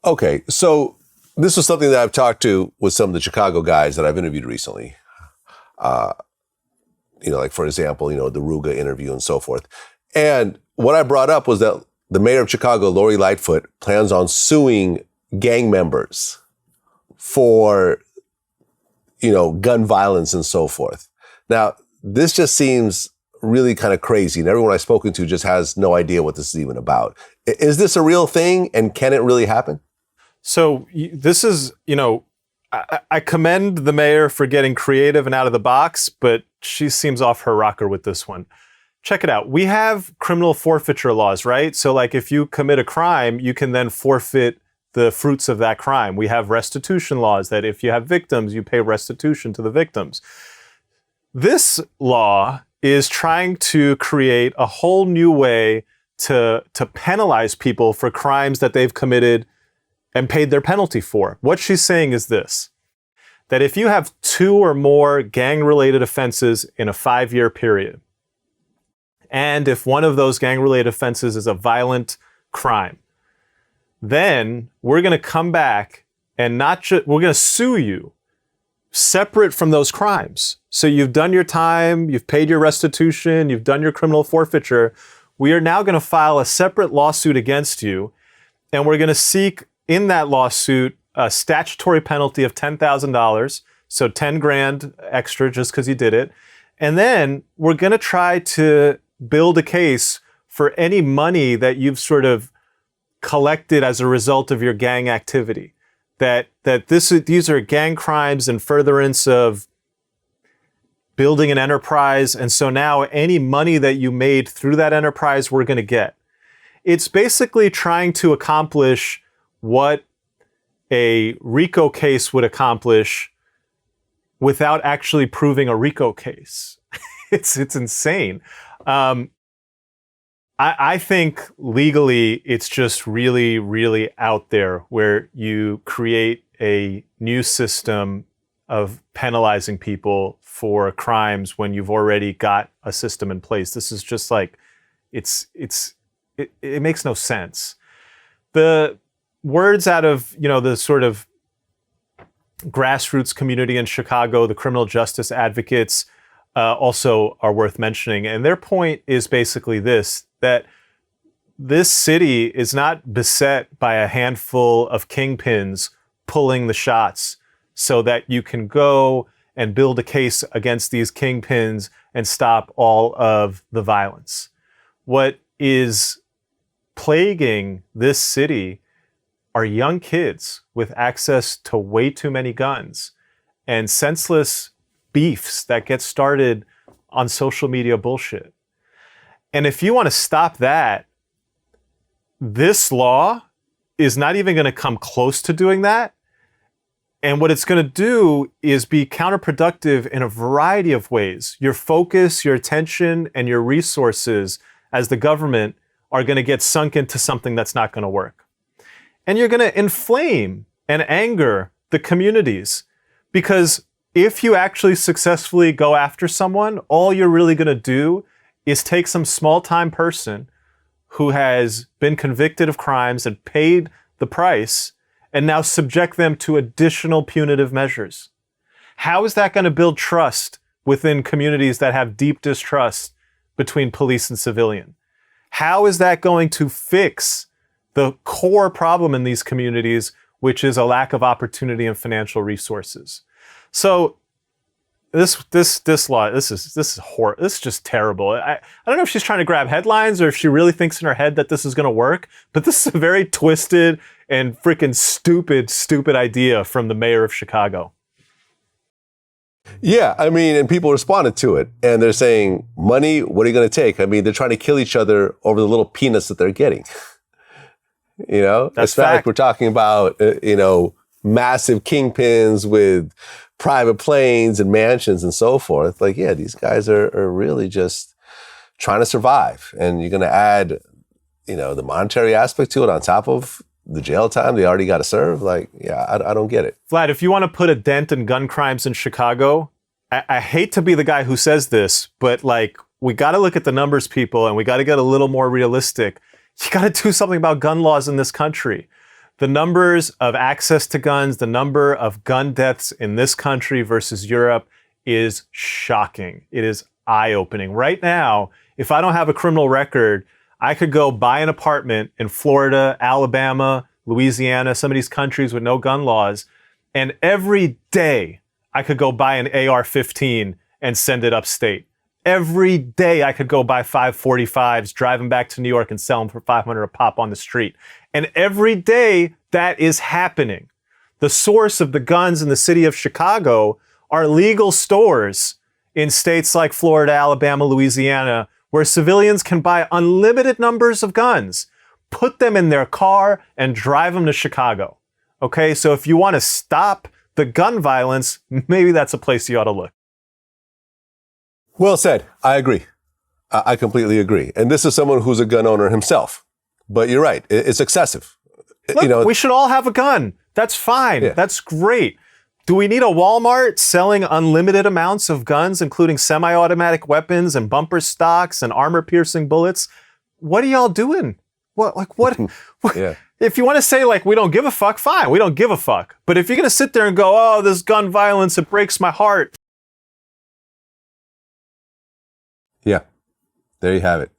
Okay, so this was something that I've talked to with some of the Chicago guys that I've interviewed recently. Like for example, the Ruga interview and so forth. And what I brought up was that the mayor of Chicago, Lori Lightfoot, plans on suing gang members for, gun violence and so forth. Now, this just seems really kind of crazy, and everyone I've spoken to just has no idea what this is even about. Is this a real thing, and can it really happen? So this is, I commend the mayor for getting creative and out of the box, but she seems off her rocker with this one. Check it out. We have criminal forfeiture laws, right? So like if you commit a crime, you can then forfeit the fruits of that crime. We have restitution laws that if you have victims, you pay restitution to the victims. This law is trying to create a whole new way to penalize people for crimes that they've committed and paid their penalty for. What she's saying is this, that if you have 2 or more gang-related offenses in a 5-year period, and if one of those gang-related offenses is a violent crime, then we're going to come back and we're going to sue you separate from those crimes. So you've done your time, you've paid your restitution, you've done your criminal forfeiture. We are now going to file a separate lawsuit against you, and we're going to seek in that lawsuit a statutory penalty of $10,000, so 10 grand extra just because you did it. And then we're going to try to build a case for any money that you've sort of collected as a result of your gang activity. These are gang crimes and furtherance of building an enterprise. And so now any money that you made through that enterprise, we're going to get. It's basically trying to accomplish what a RICO case would accomplish without actually proving a RICO case. It's insane. I think legally it's just really, really out there where you create a new system of penalizing people for crimes when you've already got a system in place. This is just like, it makes no sense. The words out of, the sort of grassroots community in Chicago, the criminal justice advocates, also are worth mentioning. And their point is basically this, that this city is not beset by a handful of kingpins pulling the shots so that you can go and build a case against these kingpins and stop all of the violence. What is plaguing this city are young kids with access to way too many guns and senseless beefs that get started on social media bullshit. And if you want to stop that, this law is not even going to come close to doing that. And what it's going to do is be counterproductive in a variety of ways. Your focus, your attention, and your resources as the government are going to get sunk into something that's not going to work. And you're going to inflame and anger the communities, because if you actually successfully go after someone, all you're really going to do is take some small-time person who has been convicted of crimes and paid the price and now subject them to additional punitive measures. How is that going to build trust within communities that have deep distrust between police and civilian? How is that going to fix the core problem in these communities, which is a lack of opportunity and financial resources? So this law, this is horrible. This is just terrible. I don't know if she's trying to grab headlines or if she really thinks in her head that this is going to work, but this is a very twisted and freaking stupid idea from the mayor of Chicago. Yeah, I mean, and people responded to it, and they're saying, money, what are you going to take? I mean, they're trying to kill each other over the little peanuts that they're getting. That's it's not like we're talking about, massive kingpins with private planes and mansions and so forth. Like, yeah, these guys are really just trying to survive. And you're going to add, the monetary aspect to it on top of the jail time they already got to serve. Like, yeah, I don't get it. Vlad, if you want to put a dent in gun crimes in Chicago, I hate to be the guy who says this, but like, we got to look at the numbers, people, and we got to get a little more realistic. You got to do something about gun laws in this country. The numbers of access to guns, the number of gun deaths in this country versus Europe is shocking. It is eye-opening. Right now, if I don't have a criminal record, I could go buy an apartment in Florida, Alabama, Louisiana, some of these countries with no gun laws, and every day I could go buy an AR-15 and send it upstate. Every day I could go buy 545s, drive them back to New York and sell them for $500 a pop on the street. And every day that is happening. The source of the guns in the city of Chicago are legal stores in states like Florida, Alabama, Louisiana, where civilians can buy unlimited numbers of guns, put them in their car, and drive them to Chicago. Okay, so if you want to stop the gun violence, maybe that's a place you ought to look. Well said. I agree. I completely agree. And this is someone who's a gun owner himself. But you're right. It's excessive. Look, we should all have a gun. That's fine. Yeah. That's great. Do we need a Walmart selling unlimited amounts of guns, including semi-automatic weapons and bumper stocks and armor-piercing bullets? What are y'all doing? What? Yeah. If you want to say, like, we don't give a fuck, fine. We don't give a fuck. But if you're going to sit there and go, oh, this gun violence, it breaks my heart. Yeah. There you have it.